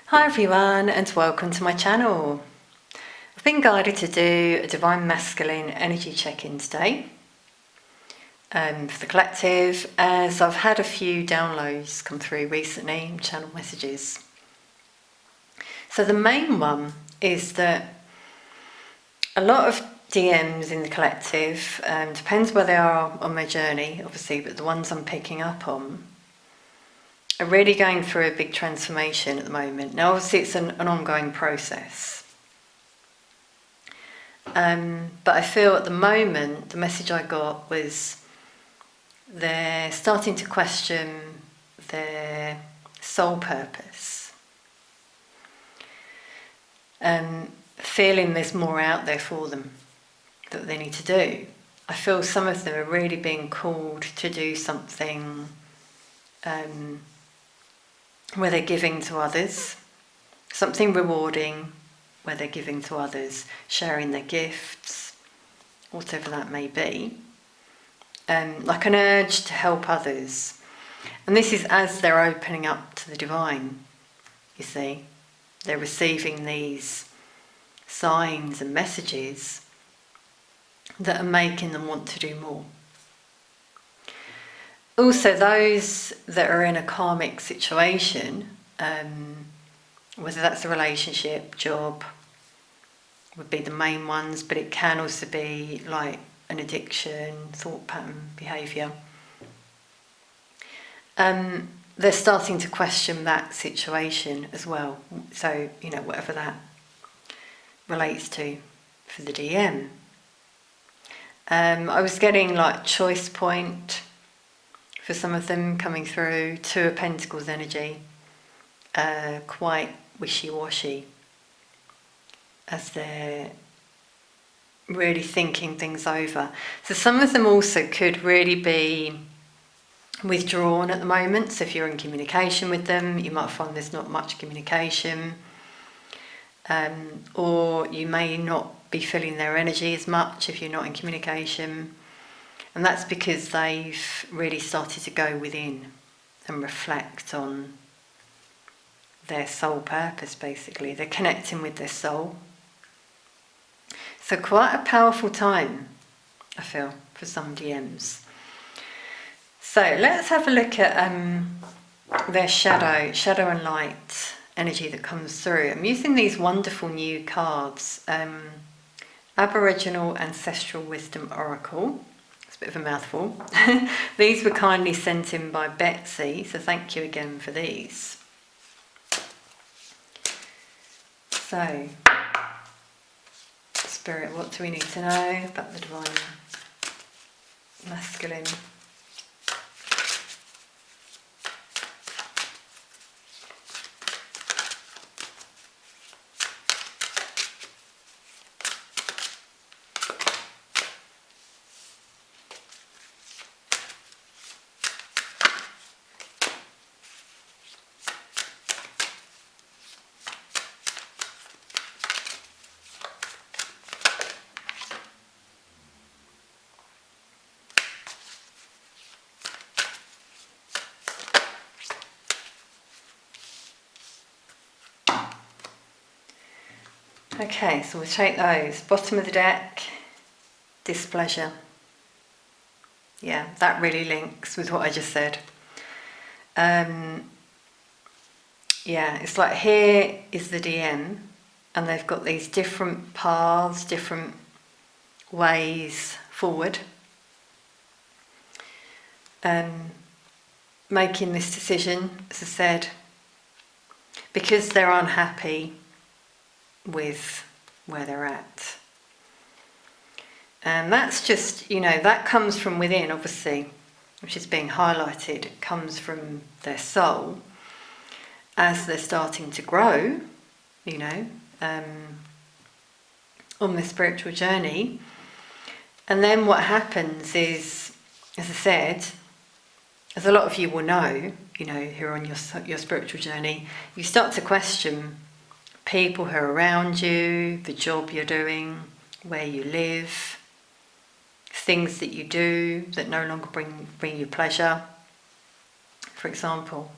Hi everyone and welcome to my channel. I've been guided to do a Divine Masculine energy check-in today for the collective, as I've had a few downloads come through recently, channel messages. So the main one is that a lot of DMs in the collective, depends where they are on their journey obviously, but the ones I'm picking up on are really going through a big transformation at the moment. Now obviously it's an ongoing process. But I feel at the moment, the message I got was they're starting to question their soul purpose. Feeling there's more out there for them that they need to do. I feel some of them are really being called to do something where they're giving to others, something rewarding where they're giving to others, sharing their gifts, whatever that may be, like an urge to help others. And this is as they're opening up to the divine, you see. They're receiving these signs and messages that are making them want to do more. Also, those that are in a karmic situation, whether that's a relationship, job, would be the main ones, but it can also be like an addiction, thought pattern, behaviour. They're starting to question that situation as well. So, you know, whatever that relates to for the DM. I was getting like choice point for some of them coming through, Two of Pentacles energy, quite wishy-washy as they're really thinking things over. So some of them also could really be withdrawn at the moment. So if you're in communication with them, you might find there's not much communication, or you may not be feeling their energy as much if you're not in communication. And that's because they've really started to go within and reflect on their soul purpose, basically. They're connecting with their soul. So quite a powerful time, I feel, for some DMs. So let's have a look at their shadow and light energy that comes through. I'm using these wonderful new cards. Aboriginal Ancestral Wisdom Oracle. A bit of a mouthful. These were kindly sent in by Betsy, so thank you again for these. So, Spirit, what do we need to know about the Divine Masculine? Okay, so we'll take those. Bottom of the deck, displeasure. Yeah, that really links with what I just said. Yeah, it's like here is the DM, and they've got these different paths, different ways forward. Making this decision, as I said, because they're unhappy with where they're at. And that's just, you know, that comes from within, obviously, which is being highlighted. It comes from their soul as they're starting to grow, you know, on their spiritual journey. And then what happens is, as I said, as a lot of you will know, you know, who are on your spiritual journey, you start to question people who are around you, the job you're doing, where you live, things that you do that no longer bring you pleasure, for example.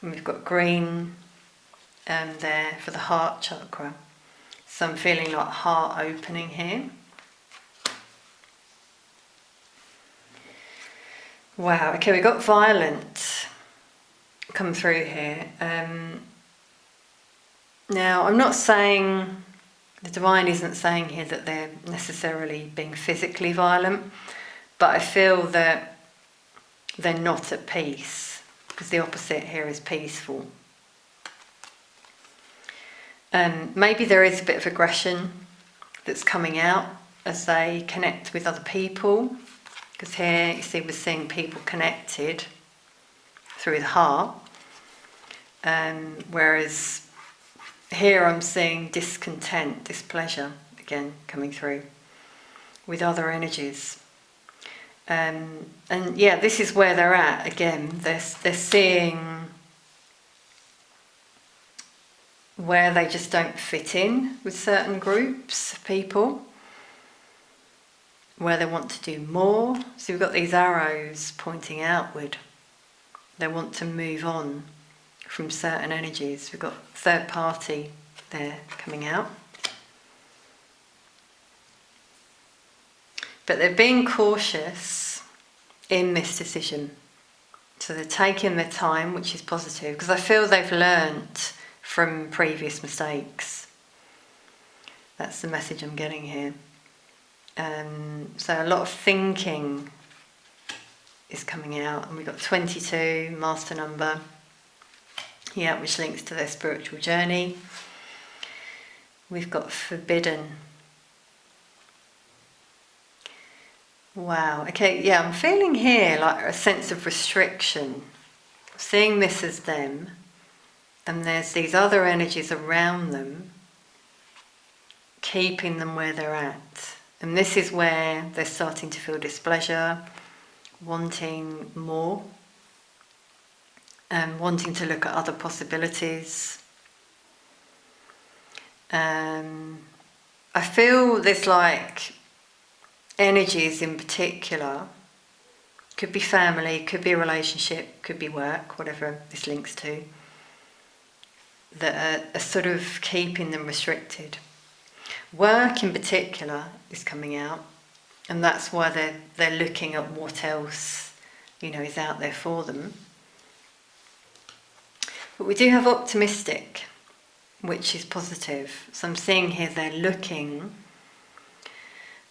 And we've got green there for the heart chakra. So I'm feeling like heart opening here. Wow, okay, we've got violent come through here. Now, I'm not saying, the divine isn't saying here that they're necessarily being physically violent, but I feel that they're not at peace, because the opposite here is peaceful. Maybe there is a bit of aggression that's coming out as they connect with other people, because here you see we're seeing people connected through the heart, whereas here I'm seeing discontent, displeasure again coming through with other energies. And yeah, this is where they're at again. They're seeing where they just don't fit in with certain groups of people, where they want to do more. So we've got these arrows pointing outward. They want to move on from certain energies. We've got third party there coming out. But they're being cautious in this decision. So they're taking their time, which is positive, because I feel they've learnt from previous mistakes. That's the message I'm getting here. So a lot of thinking is coming out, and we've got 22, master number, yeah, which links to their spiritual journey. We've got forbidden. Wow, okay, yeah, I'm feeling here like a sense of restriction, seeing this as them, and there's these other energies around them, keeping them where they're at. And this is where they're starting to feel displeasure, wanting more, and wanting to look at other possibilities. I feel there's like energies in particular, could be family, could be a relationship, could be work, whatever this links to, that are sort of keeping them restricted. Work in particular is coming out, and that's why they're looking at what else, is out there for them. But we do have optimistic, which is positive. So I'm seeing here they're looking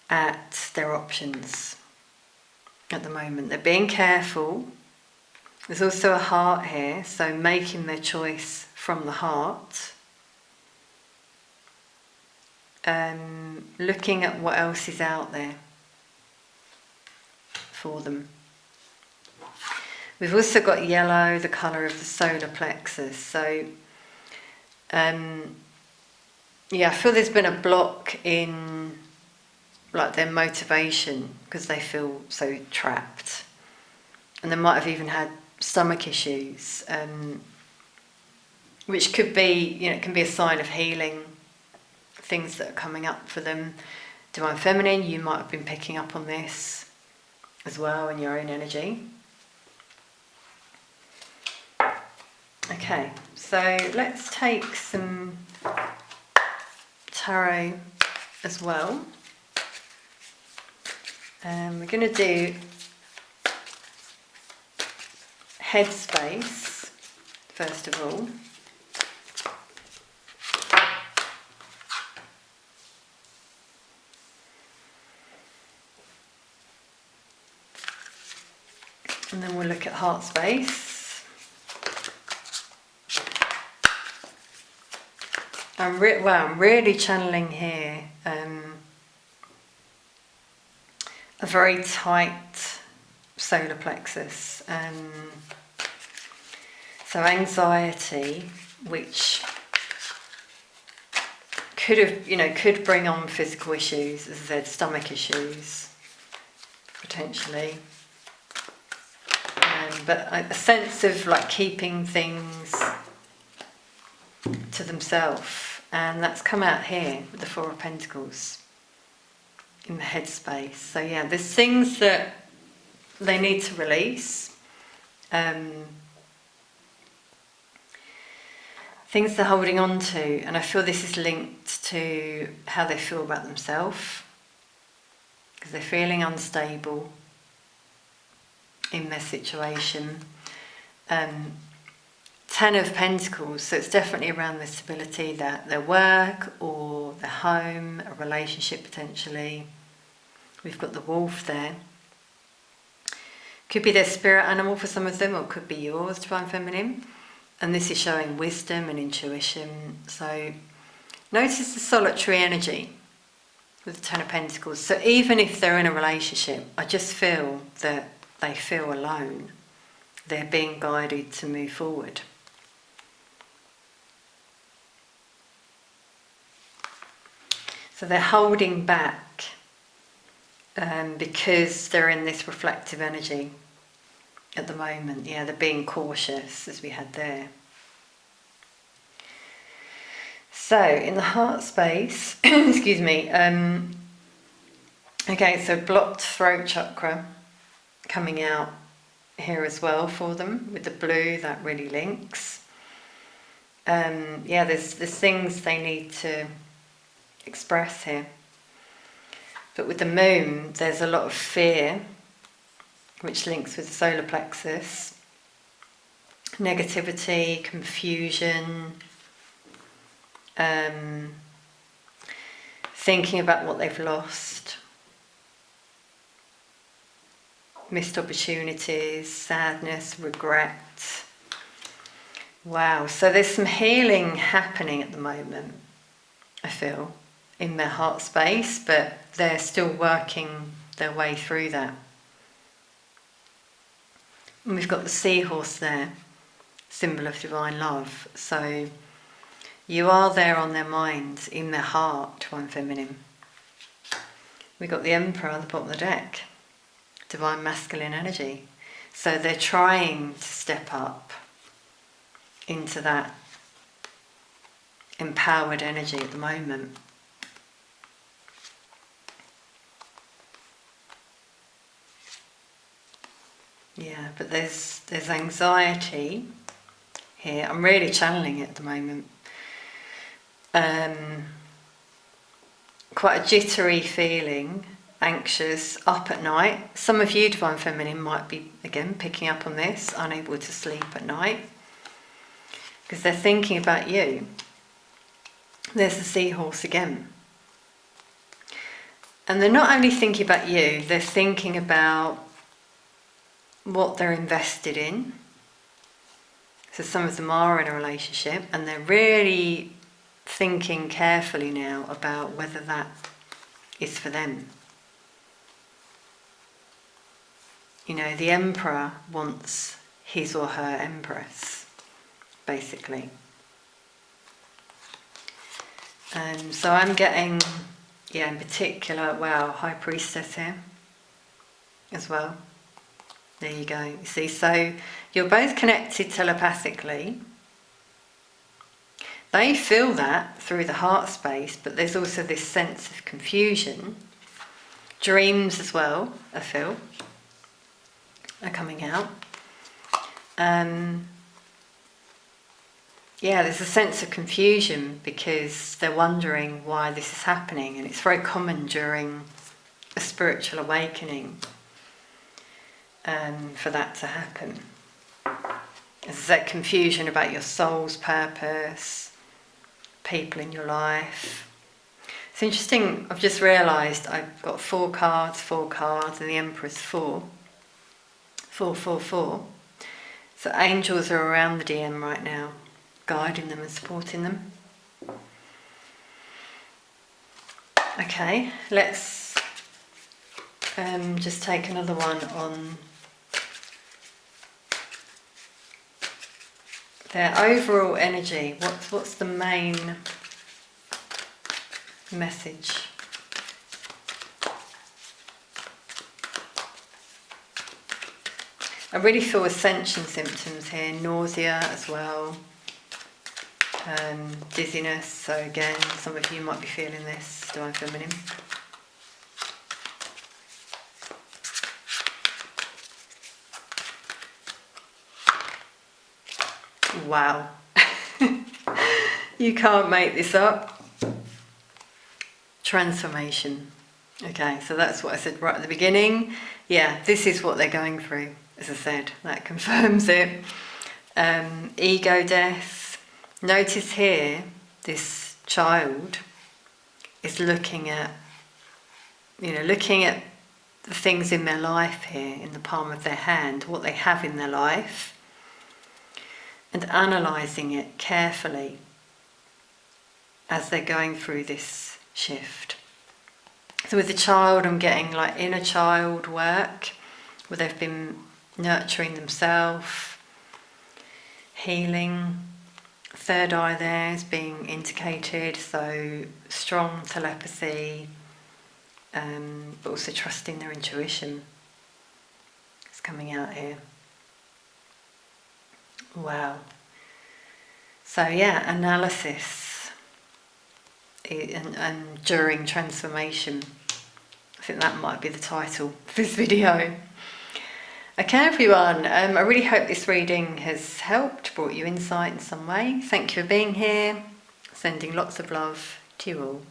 at their options at the moment. They're being careful. There's also a heart here, so making their choice from the heart. Looking at what else is out there for them. We've also got yellow, the colour of the solar plexus. So, I feel there's been a block in like their motivation because they feel so trapped, and they might have even had stomach issues, which could be, it can be a sign of healing. Things that are coming up for them. Divine Feminine, you might have been picking up on this as well in your own energy. Okay, so let's take some tarot as well. We're going to do headspace first of all. And then we'll look at heart space. I'm really channeling here a very tight solar plexus. So anxiety, which could bring on physical issues, as I said, stomach issues, potentially. But a sense of like keeping things to themselves, and that's come out here with the Four of Pentacles in the headspace. So yeah, there's things that they need to release, things they're holding on to, and I feel this is linked to how they feel about themselves, because they're feeling unstable in their situation. 10 of Pentacles, so it's definitely around the stability, that their work or their home, a relationship potentially. We've got the wolf there. Could be their spirit animal for some of them, or could be yours, Divine Feminine. And this is showing wisdom and intuition. So notice the solitary energy with the 10 of Pentacles. So even if they're in a relationship, I just feel that they feel alone. They're being guided to move forward. So they're holding back because they're in this reflective energy at the moment. Yeah, they're being cautious, as we had there. So in the heart space, excuse me, okay, so blocked throat chakra coming out here as well for them with the blue. That really links. Yeah, there's things they need to express here. But with the moon, there's a lot of fear, which links with the solar plexus. Negativity, confusion, thinking about what they've lost, missed opportunities, sadness, regret. Wow, so there's some healing happening at the moment, I feel, in their heart space, but they're still working their way through that. And we've got the seahorse there, symbol of divine love. So you are there on their minds, in their heart, Divine Feminine. We've got the Emperor at the bottom of the deck, divine masculine energy. So they're trying to step up into that empowered energy at the moment. Yeah, but there's anxiety here. I'm really channeling it at the moment. Quite a jittery feeling, anxious, up at night. Some of you, Divine Feminine, might be, again, picking up on this, unable to sleep at night, because they're thinking about you. There's the seahorse again. And they're not only thinking about you, they're thinking about what they're invested in. So some of them are in a relationship, and they're really thinking carefully now about whether that is for them. You know, the Emperor wants his or her Empress, basically. So I'm getting, yeah, in particular, wow, High Priestess here as well. There you go. You see, so you're both connected telepathically. They feel that through the heart space, but there's also this sense of confusion. Dreams as well, I feel, are coming out. Yeah, there's a sense of confusion because they're wondering why this is happening, and it's very common during a spiritual awakening for that to happen. There's that confusion about your soul's purpose, people in your life. It's interesting, I've just realised I've got 4 cards, and the Emperor's 4. 4, 4, 4. So angels are around the DM right now, guiding them and supporting them. Okay, let's just take another one on their overall energy. What's the main message? I really feel ascension symptoms here, nausea as well, dizziness. So again, some of you might be feeling this, Divine Feminine. Wow. You can't make this up. Transformation. Okay, so that's what I said right at the beginning. Yeah, this is what they're going through, as I said. That confirms it. Ego death. Notice here, this child is looking at the things in their life here, in the palm of their hand, what they have in their life, and analysing it carefully as they're going through this shift. So with the child, I'm getting like inner child work, where they've been nurturing themselves, healing. Third eye there is being indicated, so strong telepathy, but also trusting their intuition. It's coming out here. Wow. So yeah, analysis and during transformation. I think that might be the title of this video. Okay everyone, I really hope this reading has helped, brought you insight in some way. Thank you for being here. Sending lots of love to you all.